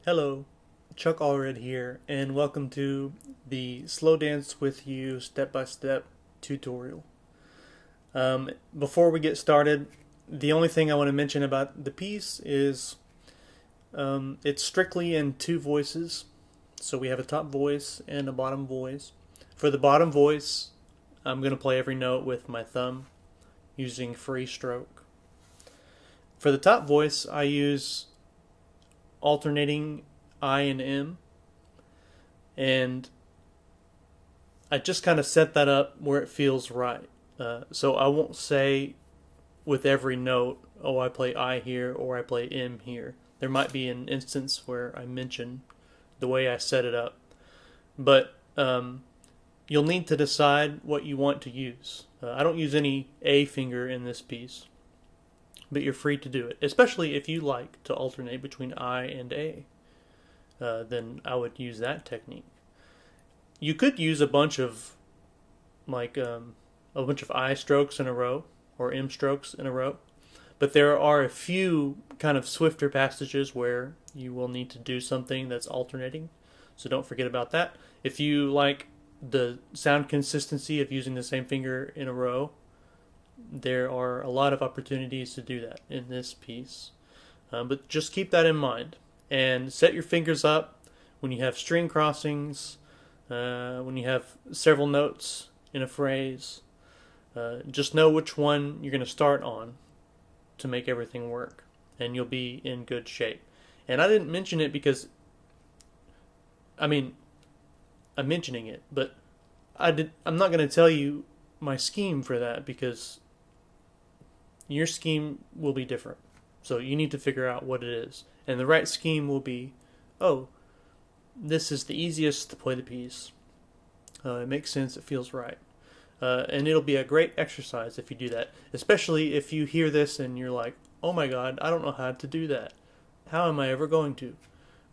Hello, Chuck Allred here, and welcome to the Slow Dance with You step-by-step tutorial. Before we get started, the only thing I want to mention about the piece is it's strictly in two voices. So we have a top voice and a bottom voice. For the bottom voice, I'm going to play every note with my thumb using free stroke. For the top voice, I use alternating I and M, and I just kind of set that up where it feels right. So I won't say with every note, oh, I play I here or I play M here. There might be an instance where I mention the way I set it up, but you'll need to decide what you want to use. I don't use any A finger in this piece, but you're free to do it, especially if you like to alternate between I and A. Then I would use that technique. You could use a bunch of I strokes in a row or M strokes in a row, but there are a few kind of swifter passages where you will need to do something that's alternating. So don't forget about that. If you like the sound consistency of using the same finger in a row, there are a lot of opportunities to do that in this piece. But just keep that in mind and set your fingers up when you have string crossings, when you have several notes in a phrase. Just know which one you're going to start on to make everything work, and you'll be in good shape. And I didn't mention it because, I'm mentioning it, but I'm not going to tell you my scheme for that because your scheme will be different. So you need to figure out what it is. And the right scheme will be, oh, this is the easiest to play the piece. It makes sense, it feels right. And it'll be a great exercise if you do that. Especially if you hear this and you're like, oh my god, I don't know how to do that. How am I ever going to?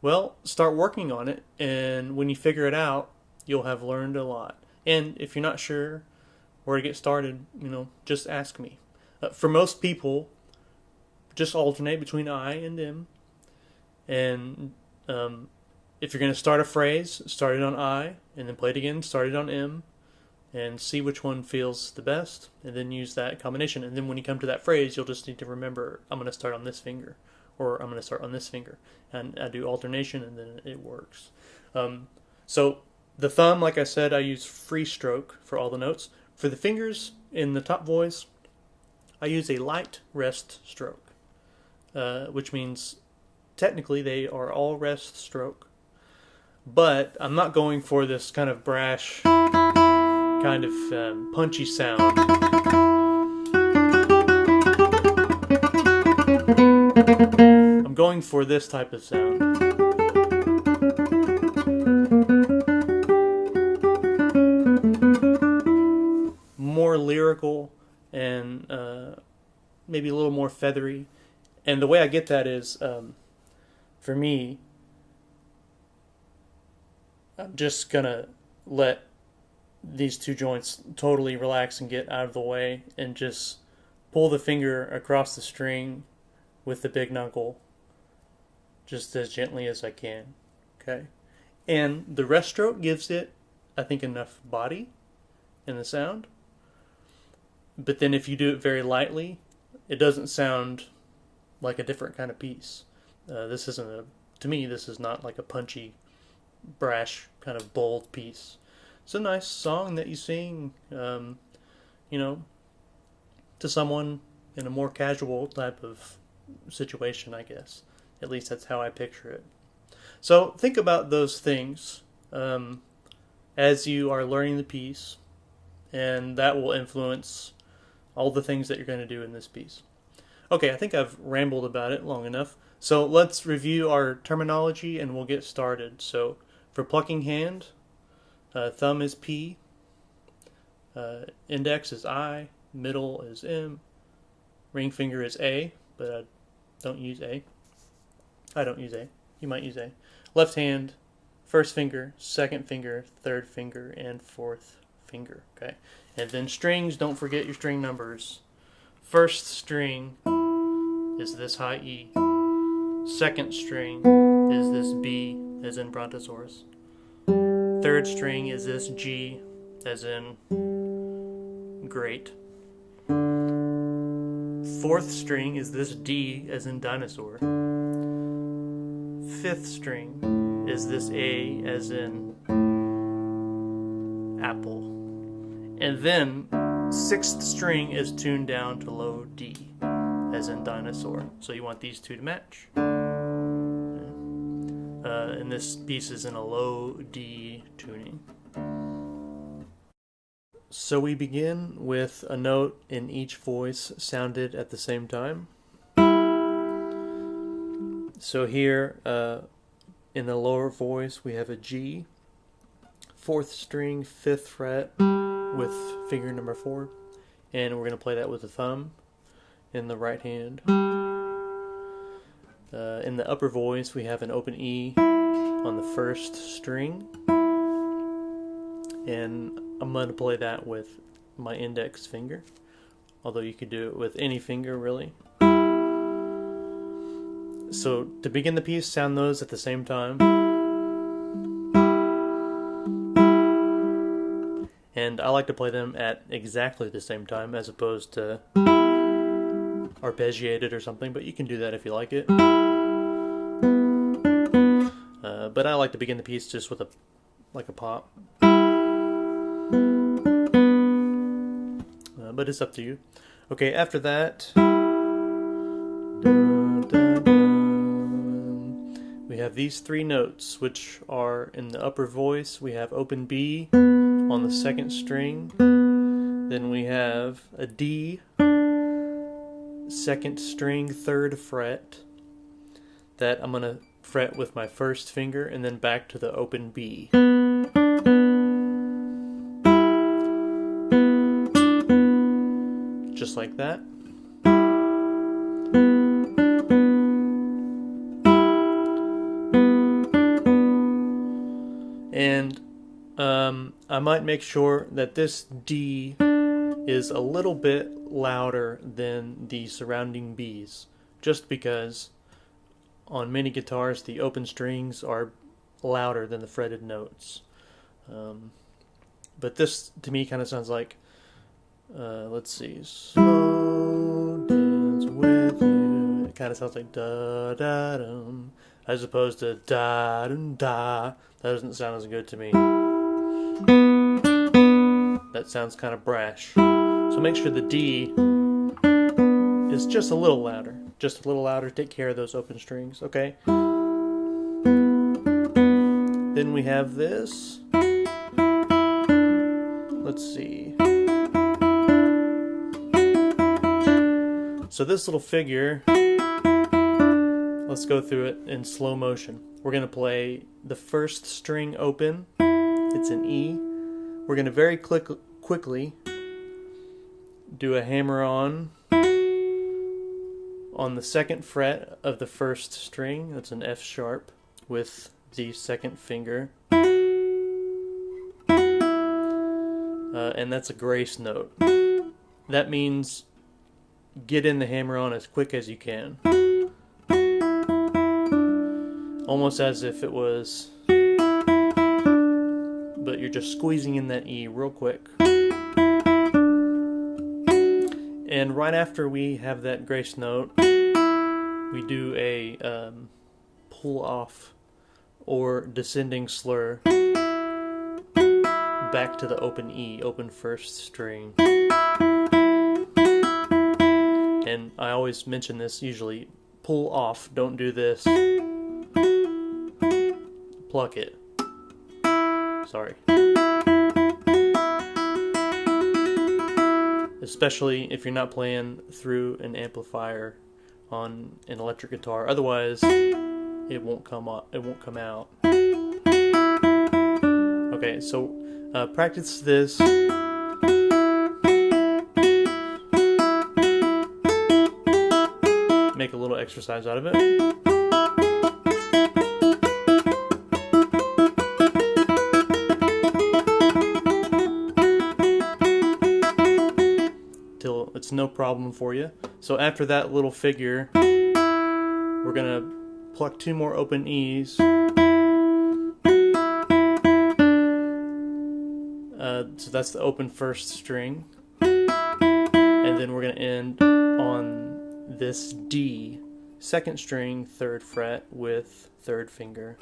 Well, start working on it, and when you figure it out, you'll have learned a lot. And if you're not sure where to get started, just ask me. For most people, just alternate between I and M. And if you're going to start a phrase, start it on I, and then play it again, start it on M, and see which one feels the best, and then use that combination. And then when you come to that phrase, you'll just need to remember, I'm going to start on this finger, or I'm going to start on this finger. And I do alternation, and then it works. So the thumb, like I said, I use free stroke for all the notes. For the fingers in the top voice, I use a light rest stroke, which means technically they are all rest stroke. But I'm not going for this kind of brash, kind of punchy sound. I'm going for this type of sound. More lyrical and maybe a little more feathery. And the way I get that is, for me, I'm just going to let these two joints totally relax and get out of the way and just pull the finger across the string with the big knuckle just as gently as I can. Okay? And the rest stroke gives it, I think, enough body in the sound. But then if you do it very lightly, it doesn't sound like a different kind of piece. To me, this is not like a punchy, brash, kind of bold piece. It's a nice song that you sing, to someone in a more casual type of situation, I guess. At least that's how I picture it. So think about those things as you are learning the piece, and that will influence all the things that you're going to do in this piece. Okay, I think I've rambled about it long enough. So let's review our terminology and we'll get started. So for plucking hand, thumb is P, index is I, middle is M, ring finger is A, but I don't use A. I don't use A. You might use A. Left hand, first finger, second finger, third finger, and fourth finger. Okay, and then strings. Don't forget your string numbers. First string is this high E. Second string is this B, as in Brontosaurus. Third string is this G, as in great. Fourth string is this D, as in dinosaur. Fifth string is this A, as in apple. And then sixth string is tuned down to low D, as in dinosaur. So you want these two to match. And this piece is in a low D tuning. So we begin with a note in each voice sounded at the same time. So here, in the lower voice, we have a G, fourth string, fifth fret with finger number 4, and we're going to play that with the thumb in the right hand. In the upper voice, we have an open E on the first string, and I'm going to play that with my index finger, although you could do it with any finger really. So to begin the piece, sound those at the same time. And I like to play them at exactly the same time as opposed to arpeggiated or something, but you can do that if you like it. But I like to begin the piece just with a pop. But it's up to you. Okay, after that, we have these 3 notes, which are in the upper voice. We have open B on the second string. Then we have a D, second string, 3rd fret, that I'm going to fret with my first finger, and then back to the open B. Just like that. And I might make sure that this D is a little bit louder than the surrounding Bs, just because on many guitars the open strings are louder than the fretted notes. But this to me kind of sounds like, let's see, slow dance with you. It kind of sounds like da da dum, as opposed to da dum da. That doesn't sound as good to me. That sounds kind of brash. So make sure the D is just a little louder. Just a little louder. Take care of those open strings, okay? Then we have this. Let's see. So this little figure, let's go through it in slow motion. We're going to play the first string open. It's an E. We're going to very quickly do a hammer-on the second fret of the first string. That's an F sharp with the second finger. And that's a grace note. That means get in the hammer-on as quick as you can. Almost as if it was, but you're just squeezing in that E real quick. And right after we have that grace note, we do a pull off or descending slur back to the open E, open first string. And I always mention this, usually pull off, don't do this. Pluck it. Sorry. Especially if you're not playing through an amplifier on an electric guitar. Otherwise, it won't come up. It won't come out. Okay, so practice this. Make a little exercise out of it. Till it's no problem for you. So after that little figure, we're gonna pluck 2 more open E's. So that's the open first string. And then we're going to end on this D, second string, 3rd fret with 3rd finger.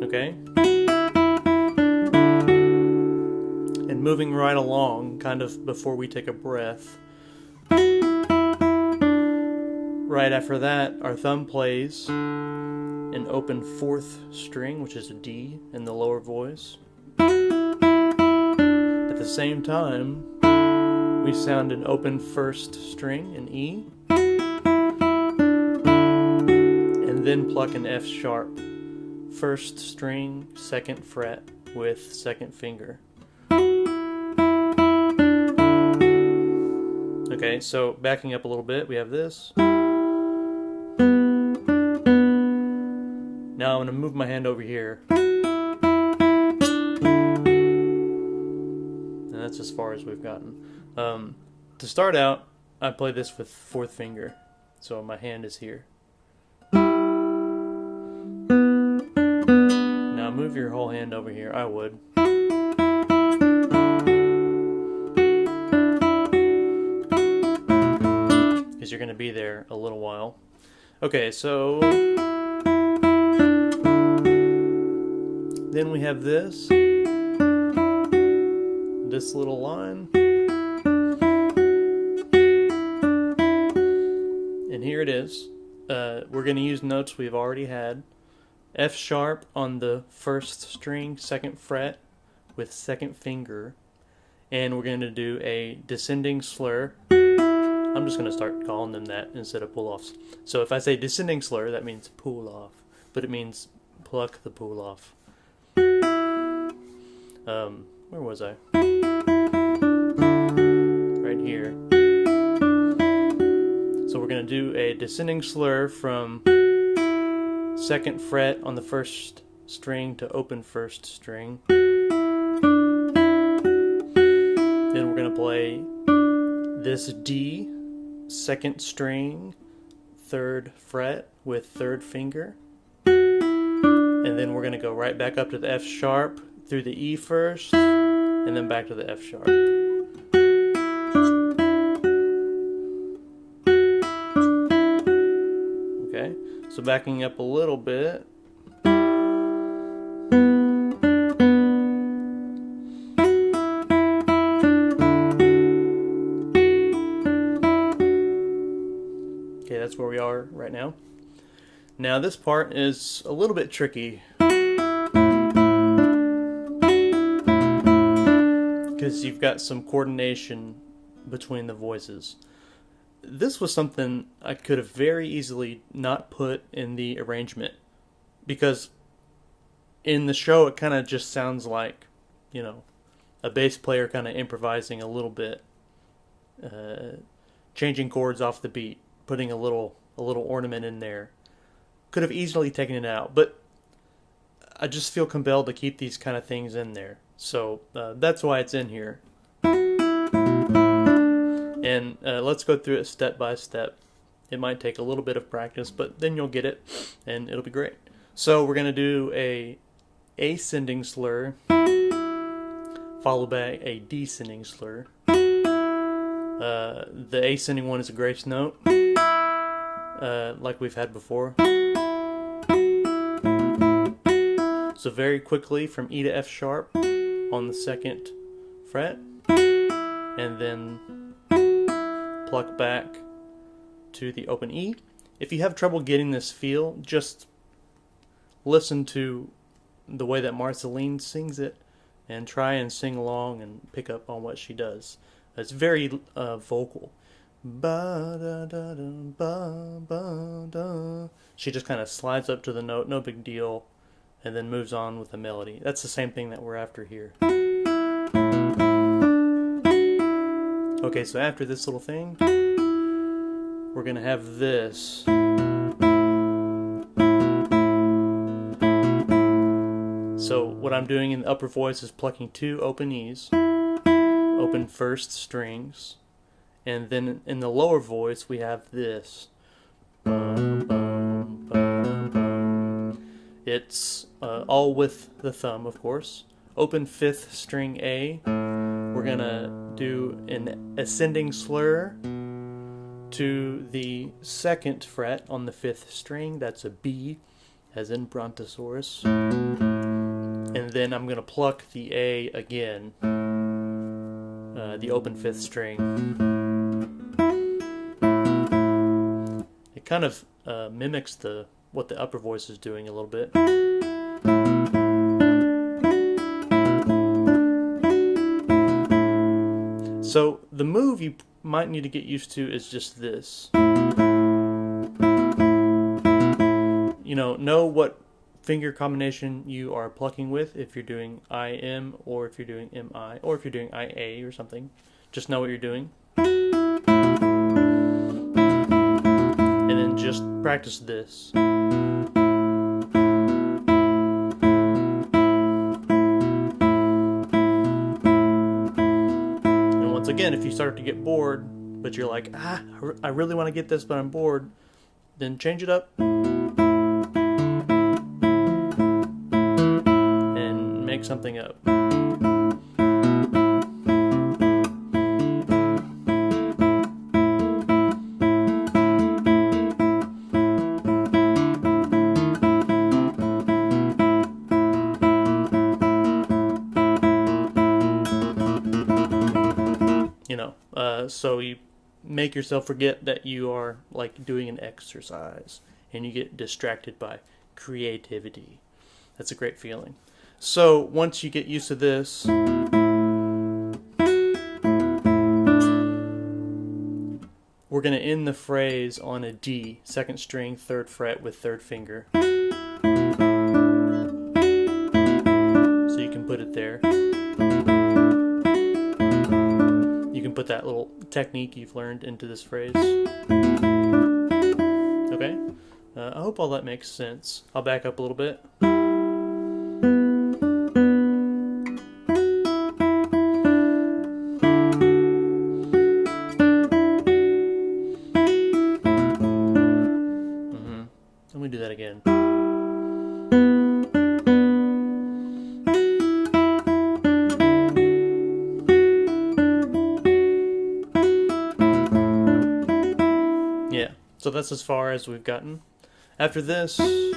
Okay? And moving right along, kind of before we take a breath. Right after that, our thumb plays an open 4th string, which is a D in the lower voice. At the same time, we sound an open 1st string, an E, and then pluck an F sharp, 1st string, 2nd fret with 2nd finger. Okay, so backing up a little bit, we have this. Now I'm going to move my hand over here. And that's as far as we've gotten. To start out, I play this with 4th finger. So my hand is here. Now move your whole hand over here. I would. Because you're going to be there a little while. Okay, so then we have this little line, and here it is. We're going to use notes we've already had. F sharp on the 1st string, 2nd fret with 2nd finger, and we're going to do a descending slur. I'm just going to start calling them that instead of pull-offs. So if I say descending slur, that means pull-off, but it means pluck the pull-off. Where was I? Right here. So we're going to do a descending slur from 2nd fret on the 1st string to open 1st string. Then we're going to play this D, 2nd string, 3rd fret with 3rd finger. And then we're going to go right back up to the F sharp through the E first, and then back to the F sharp. Okay, so backing up a little bit. Okay, that's where we are right now. Now this part is a little bit tricky, because you've got some coordination between the voices. This was something I could have very easily not put in the arrangement, because in the show it kind of just sounds like, you know, a bass player kind of improvising a little bit, changing chords off the beat, putting a little ornament in there. Could have easily taken it out, but I just feel compelled to keep these kind of things in there. So that's why it's in here. And let's go through it step by step. It might take a little bit of practice, but then you'll get it, and it'll be great. So we're going to do a ascending slur, followed by a descending slur. The ascending one is a grace note, like we've had before. So very quickly from E to F sharp on the 2nd fret, and then pluck back to the open E. If you have trouble getting this feel, just listen to the way that Marceline sings it and try and sing along and pick up on what she does. It's very vocal. Ba da da da ba ba da. She just kind of slides up to the note, no big deal, and then moves on with the melody. That's the same thing that we're after here. Okay, so after this little thing, we're going to have this. So what I'm doing in the upper voice is plucking 2 open E's, open 1st strings, And then in the lower voice, we have this. Bum, bum, bum, bum. It's all with the thumb, of course. Open 5th string A. We're going to do an ascending slur to the 2nd fret on the 5th string. That's a B, as in Brontosaurus. And then I'm going to pluck the A again, the open 5th string. It kind of mimics what the upper voice is doing a little bit. So the move you might need to get used to is just this. Know what finger combination you are plucking with, if you're doing IM or if you're doing MI or if you're doing IA or something. Just know what you're doing. And then just practice this. And once again, if you start to get bored, but you're like, I really want to get this, but I'm bored, then change it up. Make something up. So you make yourself forget that you are like doing an exercise and you get distracted by creativity. That's a great feeling. So once you get used to this, we're going to end the phrase on a D, 2nd string, 3rd fret with 3rd finger. So you can put it there. You can put that little technique you've learned into this phrase. Okay? I hope all that makes sense. I'll back up a little bit. Let me do that again. Yeah, so that's as far as we've gotten. After this, we're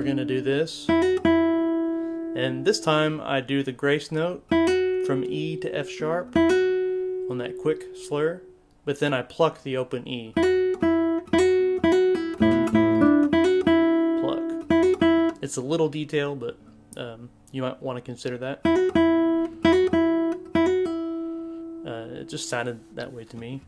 gonna do this. And this time I do the grace note from E to F sharp on that quick slur. But then I pluck the open E. Pluck. It's a little detail, but you might want to consider that. It just sounded that way to me.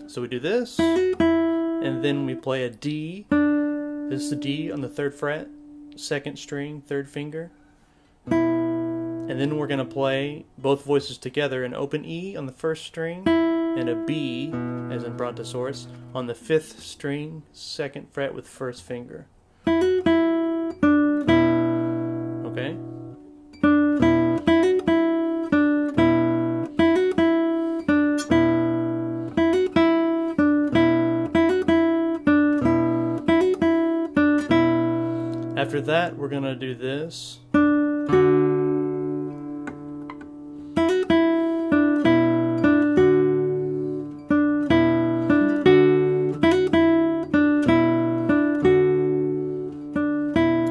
So we do this, and then we play a D. This is a D on the 3rd fret, 2nd string, 3rd finger. And then we're going to play both voices together, an open E on the 1st string and a B, as in Brontosaurus, on the 5th string, 2nd fret with 1st finger. Okay? After that, we're going to do this.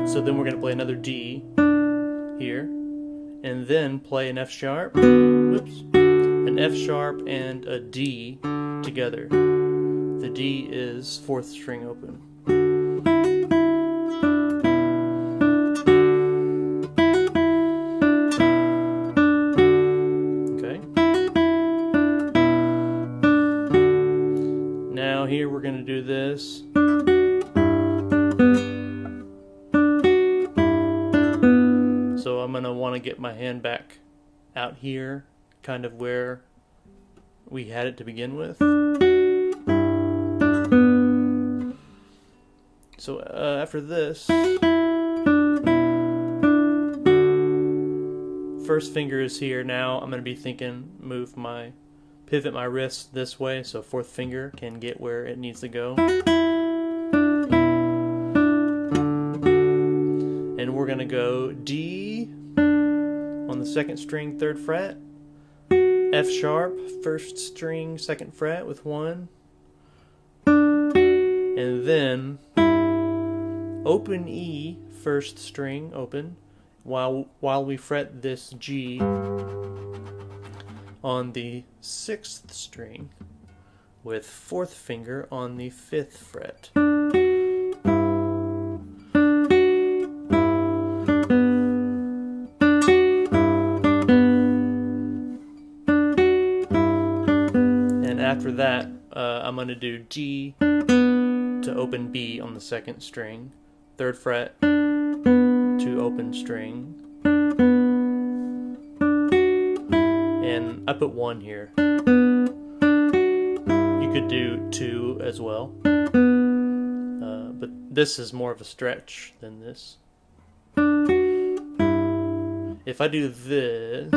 So then we're going to play another D here, and then play an F sharp, an F sharp and a D together. The D is 4th string open. Okay. Now here we're going to do this. So I'm going to want to get my hand back out here, kind of where we had it to begin with. So after this, first finger is here. Now I'm going to be thinking, pivot my wrist this way so fourth finger can get where it needs to go. And we're going to go D on the second string, 3rd fret, F sharp, 1st string, 2nd fret with 1, and then open E, 1st string, open, while we fret this G on the 6th string with 4th finger on the 5th fret. And after that, I'm going to do G to open B on the 2nd string, 3rd fret to open string, and I put 1 here. You could do 2 as well, but this is more of a stretch than this. If I do this,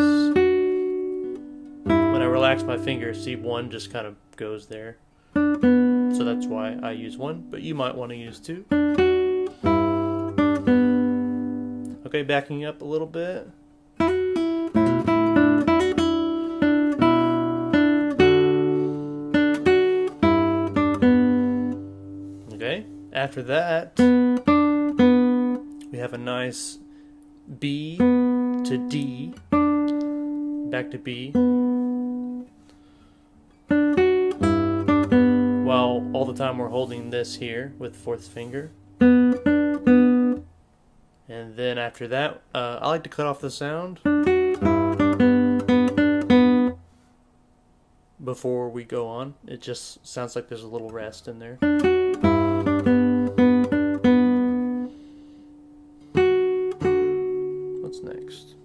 when I relax my fingers, see 1 just kind of goes there. So that's why I use 1, but you might want to use 2. Okay, backing up a little bit. Okay, after that, we have a nice B to D, back to B, while all the time we're holding this here with 4th finger. And then after that, I like to cut off the sound before we go on. It just sounds like there's a little rest in there. What's next?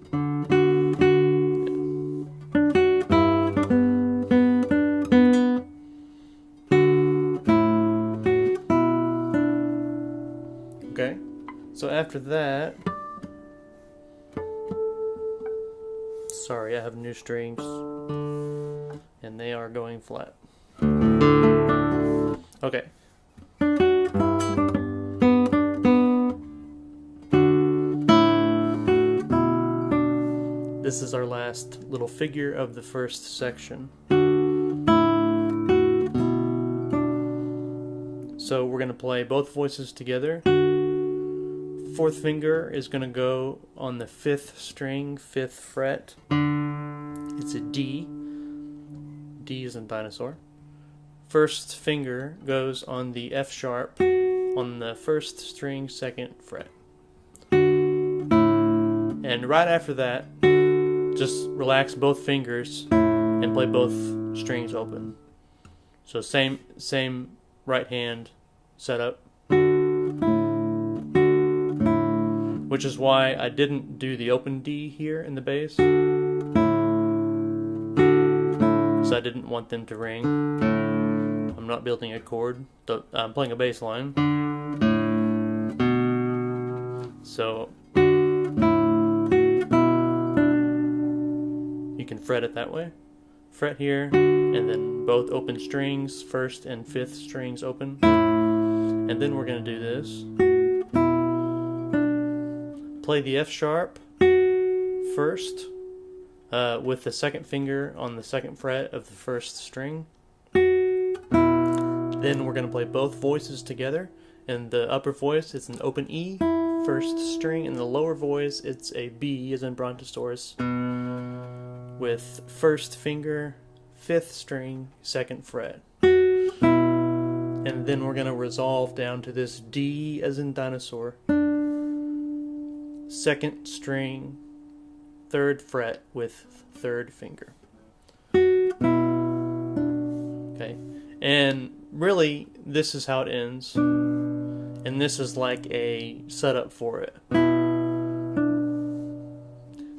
Okay, so after that, sorry, I have new strings, and they are going flat. Okay. This is our last little figure of the first section. So we're going to play both voices together. 4th finger is going to go on the 5th string, 5th fret. It's a D. D is in dinosaur. 1st finger goes on the F sharp on the 1st string, 2nd fret. And right after that, just relax both fingers and play both strings open. So same right hand setup. Which is why I didn't do the open D here in the bass, because I didn't want them to ring. I'm not building a chord, I'm playing a bass line. So you can fret it that way. Fret here, and then both open strings, 1st and 5th strings open. And then we're going to do this. Play the F sharp first with the 2nd finger on the 2nd fret of the 1st string. Then we're going to play both voices together. In the upper voice, it's an open E, 1st string. In the lower voice, it's a B as in Brontosaurus with 1st finger, 5th string, 2nd fret. And then we're going to resolve down to this D as in dinosaur. 2nd string, 3rd fret with 3rd finger. Okay, and really this is how it ends, and this is like a setup for it.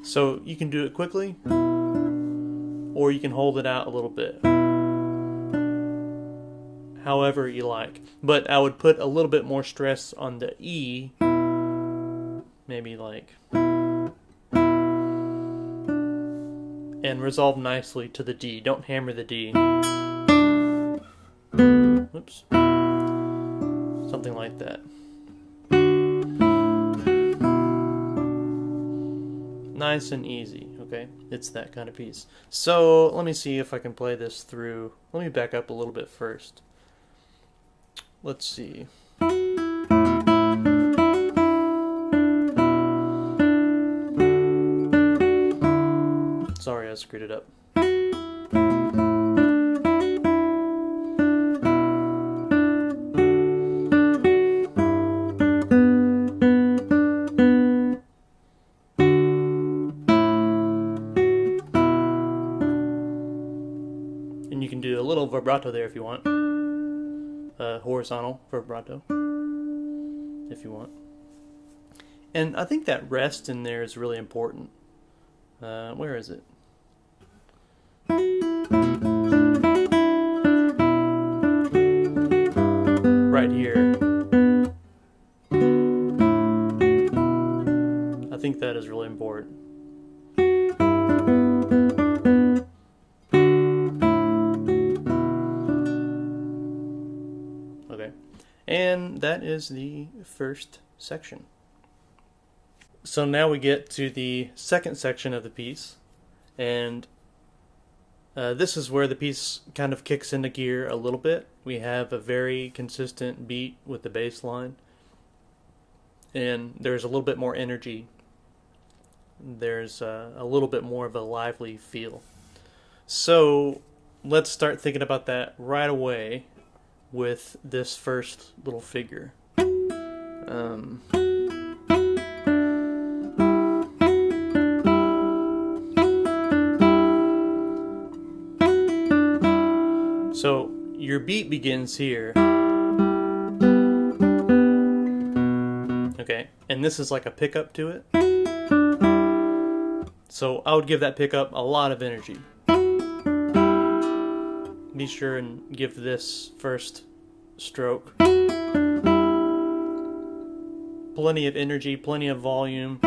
So you can do it quickly, or you can hold it out a little bit, however you like. But I would put a little bit more stress on the E, maybe like and resolve nicely to the D. Don't hammer the D. Oops. Something like that. Nice and easy, okay? It's that kind of piece. So let me see if I can play this through. Let me back up a little bit first. Let's see. Sorry, I screwed it up. And you can do a little vibrato there if you want. Horizontal vibrato, if you want. And I think that rest in there is really important. Where is it? Right here. I think that is really important. Okay, and that is the first section. So now we get to the second section of the piece, and this is where the piece kind of kicks into gear a little bit. We have a very consistent beat with the bass line, and there's a little bit more energy. There's a little bit more of a lively feel. So let's start thinking about that right away with this first little figure. So your beat begins here. Okay, and this is like a pickup to it. So I would give that pickup a lot of energy. Be sure and give this first stroke plenty of energy, plenty of volume.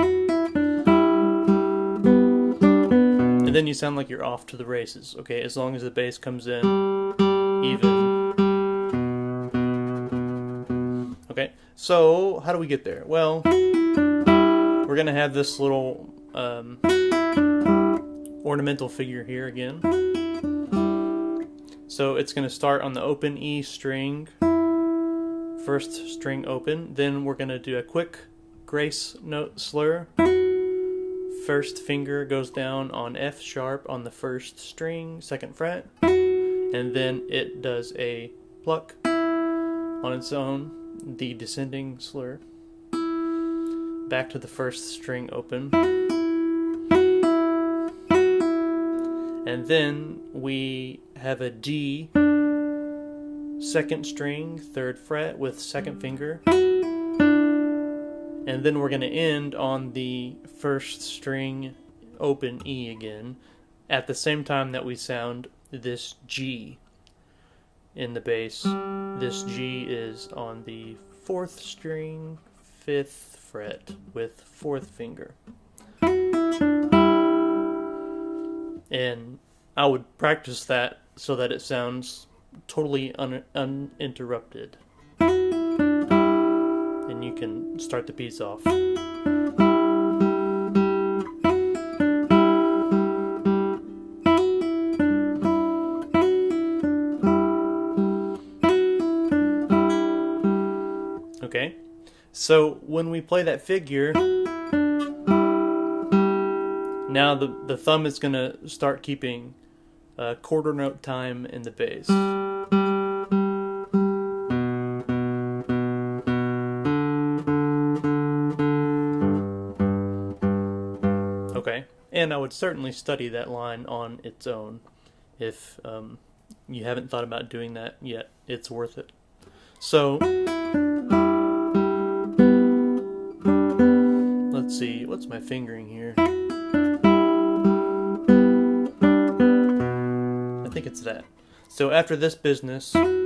And then you sound like you're off to the races, okay? As long as the bass comes in even. Okay, so how do we get there? Well, we're going to have this little ornamental figure here again. So it's going to start on the open E string, first string open. Then we're going to do a quick grace note slur. First finger goes down on F sharp on the first string, second fret. And then it does a pluck on its own, the descending slur. Back to the first string open. And then we have a D, second string, third fret with second finger. And then we're going to end on the first string open E again, at the same time that we sound this G in the bass. This G is on the fourth string, fifth fret with fourth finger. And I would practice that so that it sounds totally uninterrupted. And you can start the piece off. Okay, so when we play that figure, now the thumb is going to start keeping quarter note time in the bass. Okay, and I would certainly study that line on its own. If you haven't thought about doing that yet, it's worth it. So let's see, what's my fingering here? I think it's that. So after this business, I'm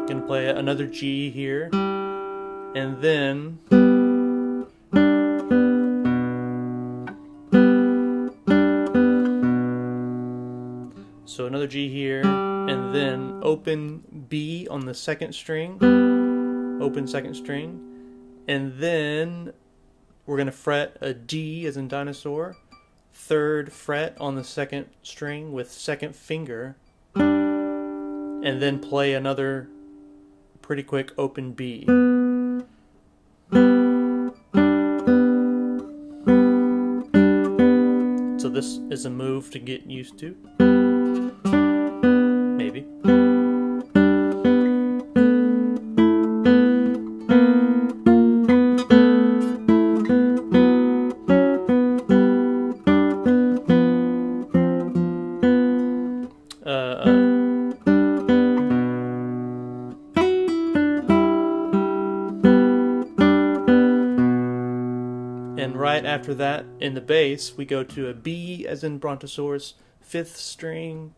going to play another G here, and then So another G here, and then open B on the second string, open second string, and then we're going to fret a D as in dinosaur, third fret on the second string with second finger, and then play another pretty quick open B. So this is a move to get used to. Maybe. And right after that, in the bass, we go to a B as in brontosaurus, fifth string,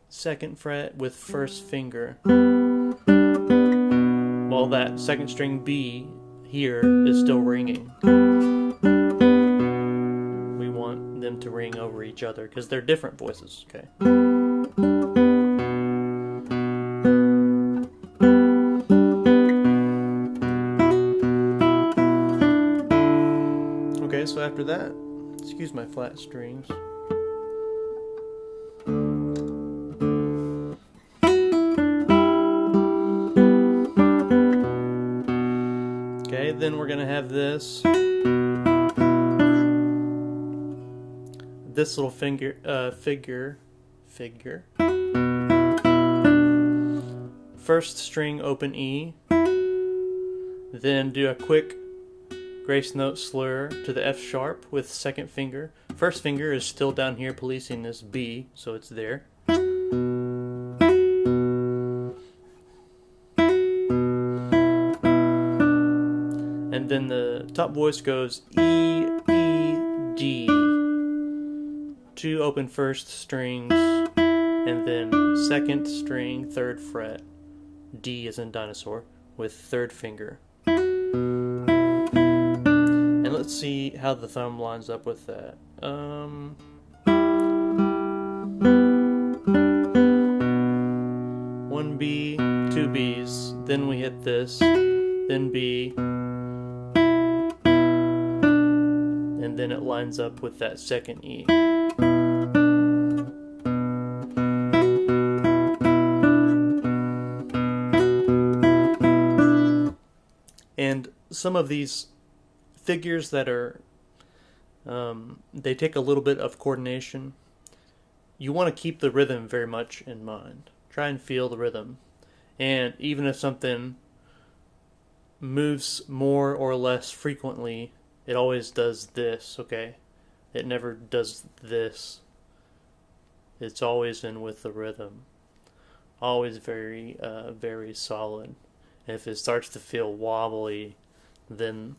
second fret with first finger. While that second string B here is still ringing. We want them to ring over each other because they're different voices, okay? Okay, so after that, excuse my flat strings. Okay, then we're gonna have this little figure. First string open E, then do a quick grace note slur to the F sharp with second finger. First finger is still down here policing this B, so it's there. And then the top voice goes E, E, D. Two open first strings, and then second string, third fret, D as in dinosaur, with third finger. And let's see how the thumb lines up with that. 1 B, 2 B's, then we hit this, then B, and then it lines up with that second E. And some of these figures that are, they take a little bit of coordination. You want to keep the rhythm very much in mind. Try and feel the rhythm. And even if something moves more or less frequently, it always does this, okay? It never does this. It's always in with the rhythm. Always very, very solid. And if it starts to feel wobbly, then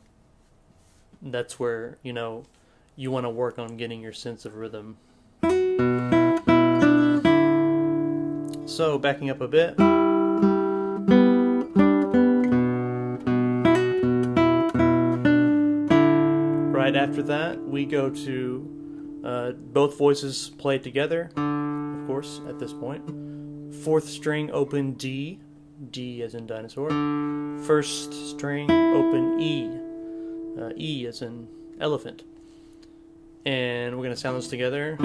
that's where, you want to work on getting your sense of rhythm. So, backing up a bit. Right after that, we go to both voices play together, of course, at this point. Fourth string open D, D as in dinosaur. First string open E, E as in elephant. And we're going to sound those together.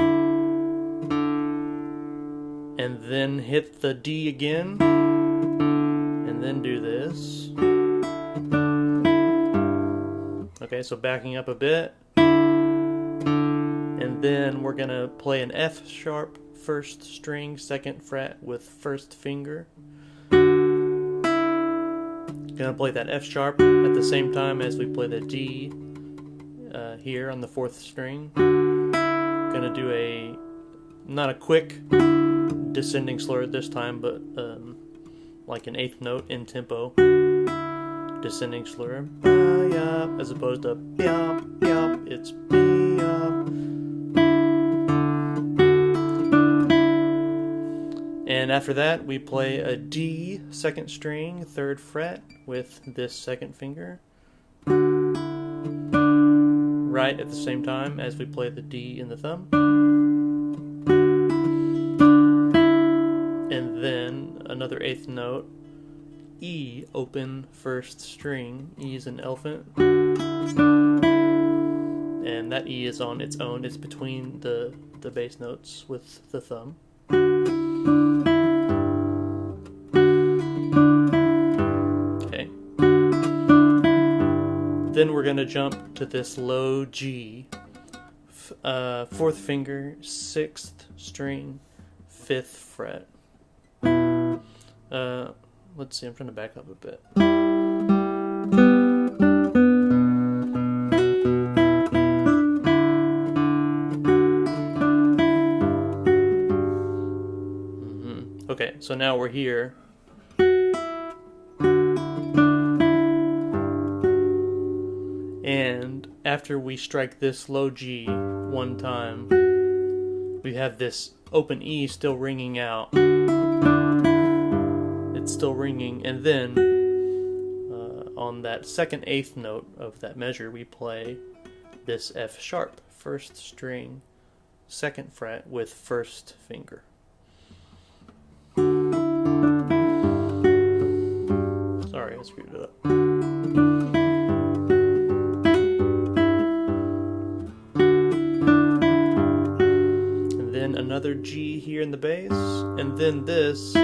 And then hit the D again. And then do this. Okay, so backing up a bit. And then we're going to play an F sharp first string, second fret with first finger. Gonna play that F sharp at the same time as we play the D here on the fourth string. Gonna do not a quick descending slur this time, but like an eighth note in tempo descending slur, as opposed to it's and after that we play a D second string, third fret with this second finger right at the same time as we play the D in the thumb. another eighth note, E, open first string. E is an elephant. And that E is on its own. It's between the bass notes with the thumb. Okay. Then we're going to jump to this low G. Fourth finger, sixth string, fifth fret. Let's see, I'm trying to back up a bit. Okay, so now we're here. And after we strike this low G one time, we have this open E still ringing out. It's still ringing, and then on that second eighth note of that measure, we play this F sharp, first string, second fret with first finger. Sorry, I screwed it up. And then another G here in the bass, and then this,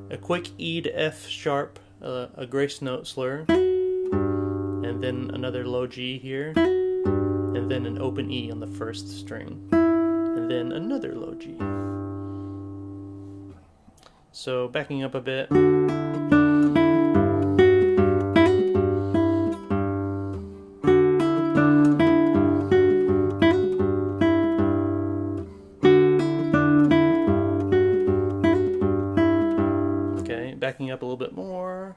a quick E to F sharp, a grace note slur, and then another low G here, and then an open E on the first string, and then another low G. So backing up a bit. Okay, backing up a little bit more.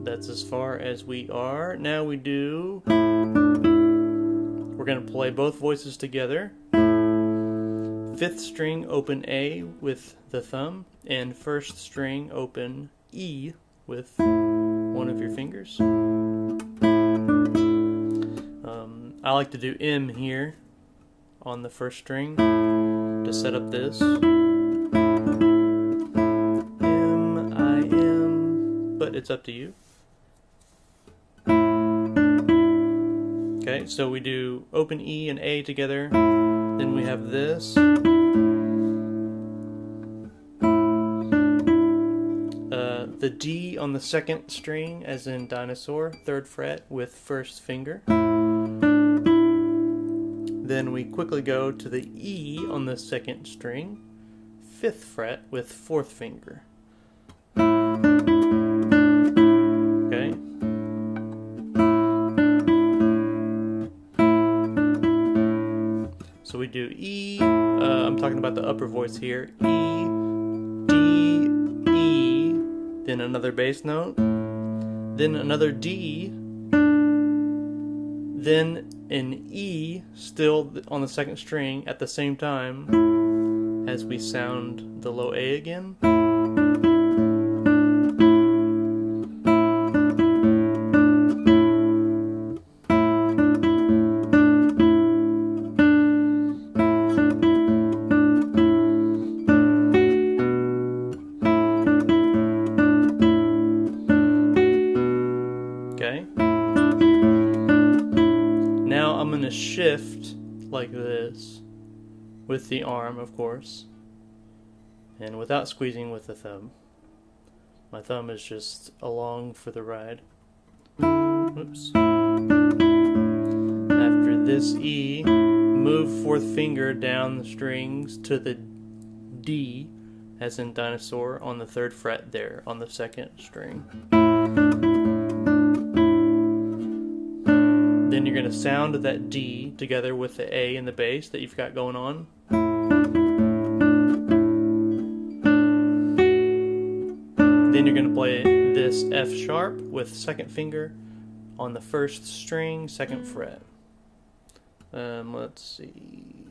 That's as far as we are. Now we're going to play both voices together. Fifth string open A with the thumb, and first string open E with one of your fingers. I like to do M here on the first string to set up this. M, I, M, but it's up to you. Okay, so we do open E and A together, then we have this. The D on the second string, as in dinosaur, third fret with first finger. Then we quickly go to the E on the second string, fifth fret with fourth finger. Okay. So we do E, I'm talking about the upper voice here, E, D, E, then another bass note, then another D, then an E still on the second string at the same time as we sound the low A again. Okay. Now I'm going to shift like this with the arm, of course, and without squeezing with the thumb. My thumb is just along for the ride. Oops. After this E, move fourth finger down the strings to the D, as in dinosaur, on the third fret there on the second string. Then you're going to sound that D together with the A and the bass that you've got going on. Then you're going to play this F sharp with second finger on the first string, second fret. Let's see.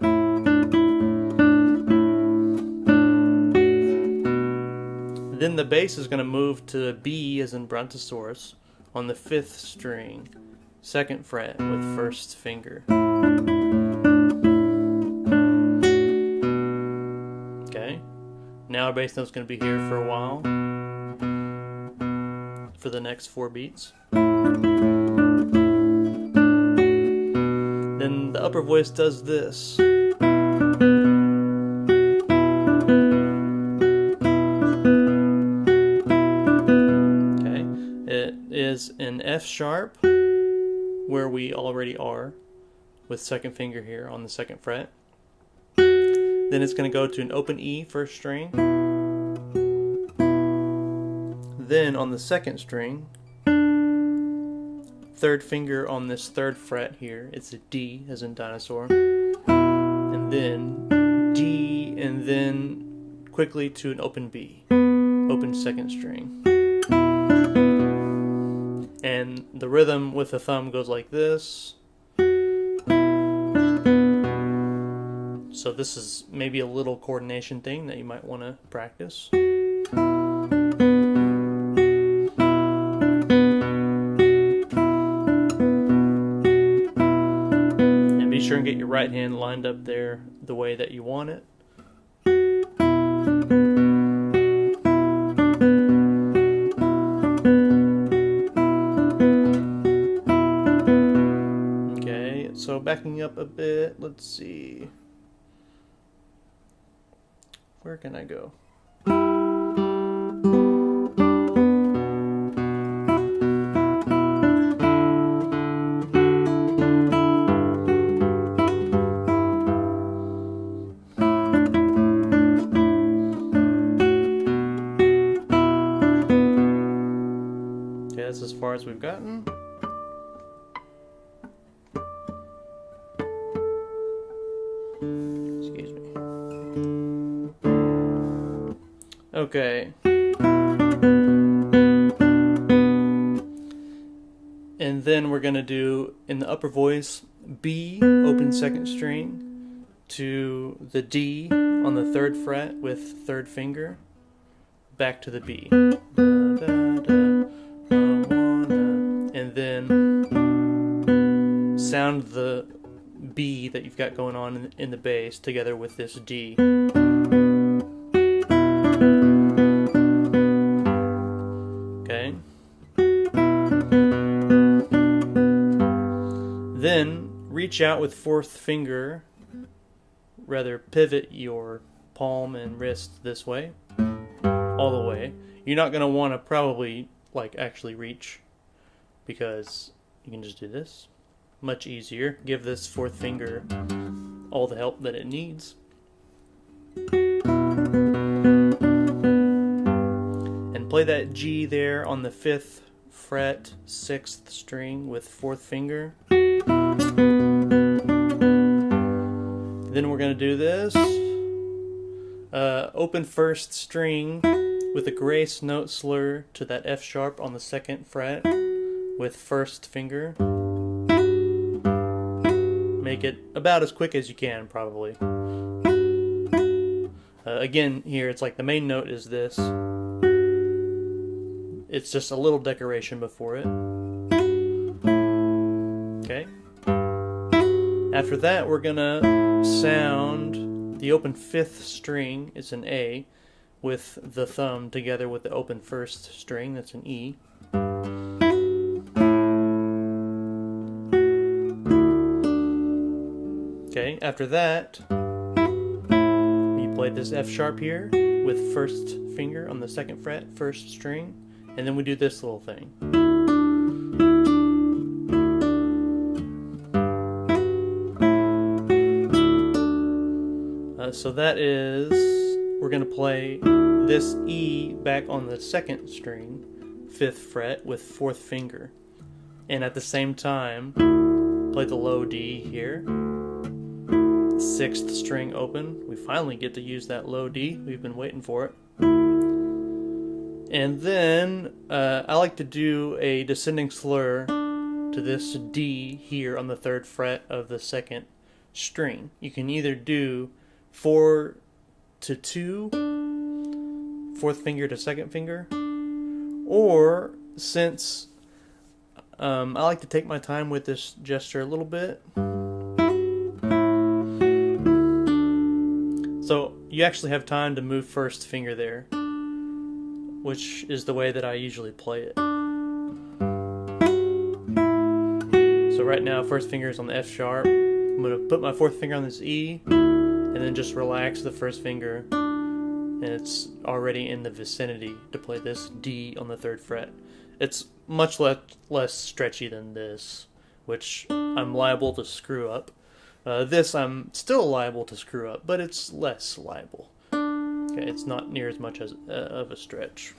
Then the bass is going to move to B as in Brontosaurus on the 5th string, 2nd fret with 1st finger. Okay, now our bass note's going to be here for a while, for the next 4 beats. Then the upper voice does this. Is an F sharp where we already are with 2nd finger here on the 2nd fret. Then it's going to go to an open E 1st string. Then on the 2nd string, 3rd finger on this 3rd fret here, it's a D as in dinosaur. And then D, and then quickly to an open B, open 2nd string. And the rhythm with the thumb goes like this. So this is maybe a little coordination thing that you might want to practice. And be sure and get your right hand lined up there the way that you want it. So backing up a bit, let's see. Where can I go? Okay, that's as far as we've gotten. Excuse me. Okay. And then we're going to do, in the upper voice, B, open 2nd string, to the D on the 3rd fret with 3rd finger, back to the B. And then sound the B that you've got going on in the bass together with this D. Okay. Then reach out with 4th finger, rather pivot your palm and wrist this way, all the way. You're not going to want to probably actually reach, because you can just do this. Much easier. Give this 4th finger all the help that it needs. And play that G there on the 5th fret, 6th string with 4th finger. Then we're going to do this. Open 1st string with a grace note slur to that F sharp on the 2nd fret with 1st finger. Make it about as quick as you can, probably. Again, here, it's like the main note is this. It's just a little decoration before it. Okay. After that, we're gonna sound the open 5th string, it's an A, with the thumb together with the open 1st string, that's an E. Okay, after that, you play this F sharp here with 1st finger on the 2nd fret, 1st string, and then we do this little thing. So that is, we're going to play this E back on the 2nd string, 5th fret with 4th finger. And at the same time, play the low D here. 6th string open. We finally get to use that low D. We've been waiting for it. And then I like to do a descending slur to this D here on the 3rd fret of the 2nd string. You can either do 4 to 2, fourth finger to second finger. Or, since I like to take my time with this gesture a little bit, so you actually have time to move first finger there, which is the way that I usually play it. So right now, first finger is on the F sharp. I'm going to put my fourth finger on this E, and then just relax the first finger, and it's already in the vicinity to play this D on the 3rd fret. It's much less stretchy than this, which I'm liable to screw up. This I'm still liable to screw up, but it's less liable. Okay, it's not near as much as of a stretch.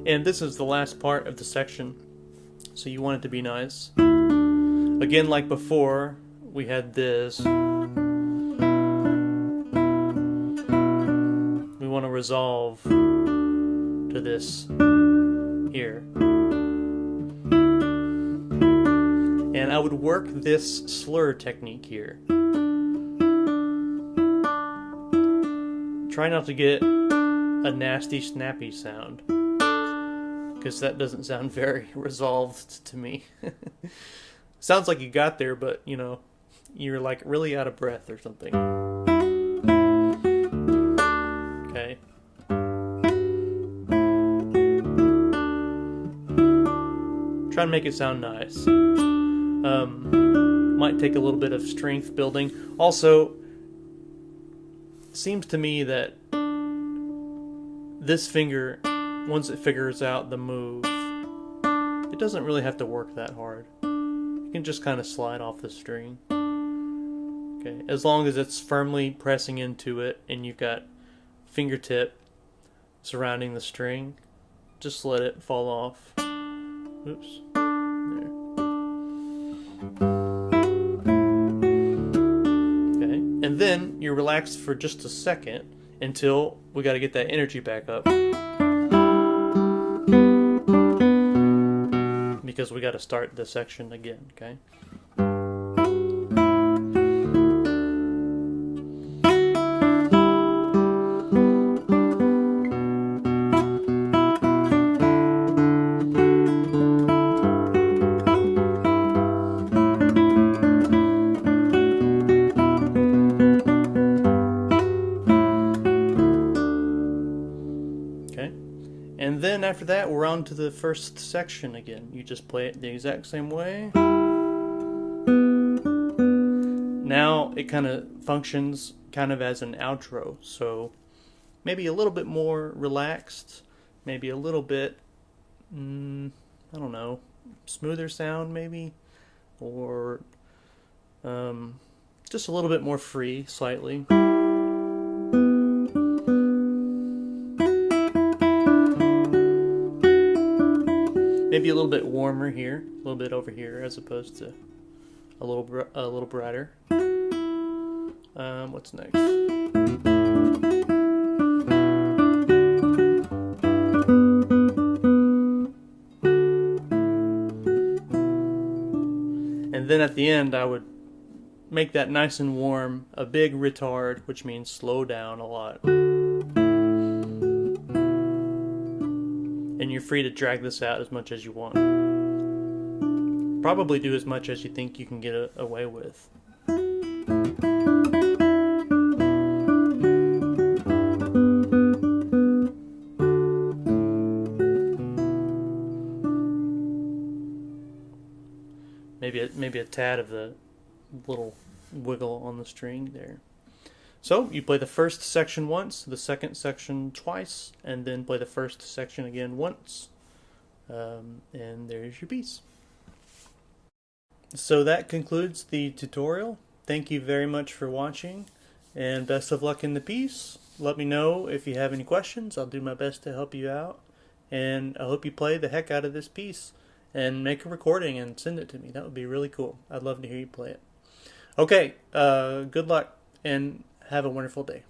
And this is the last part of the section, so you want it to be nice. Again, like before, we had this. We want to resolve to this here. And I would work this slur technique here. Try not to get a nasty, snappy sound, because that doesn't sound very resolved to me. Sounds like you got there, but, you know, you're like really out of breath or something. Okay. Try to make it sound nice. Might take a little bit of strength building. Also, seems to me that this finger, once it figures out the move, it doesn't really have to work that hard. You can just kind of slide off the string. Okay, as long as it's firmly pressing into it and you've got fingertip surrounding the string, just let it fall off. Oops. There. Okay, and then you're relaxed for just a second until we got to get that energy back up, because we got to start the section again. Okay. And then after that, we're on to the first section again. You just play it the exact same way. Now it kind of functions kind of as an outro. So maybe a little bit more relaxed. Maybe a little bit, I don't know, smoother sound maybe. Or just a little bit more free, slightly. Maybe a little bit warmer here, a little bit over here, as opposed to a little brighter. What's next? And then at the end, I would make that nice and warm, a big retard, which means slow down a lot. And you're free to drag this out as much as you want. Probably do as much as you think you can get away with. Maybe a tad of the little wiggle on the string there. So you play the first section once, the second section twice, and then play the first section again once. And there's your piece. So that concludes the tutorial. Thank you very much for watching, and best of luck in the piece. Let me know if you have any questions. I'll do my best to help you out. And I hope you play the heck out of this piece and make a recording and send it to me. That would be really cool. I'd love to hear you play it. Okay, good luck and have a wonderful day.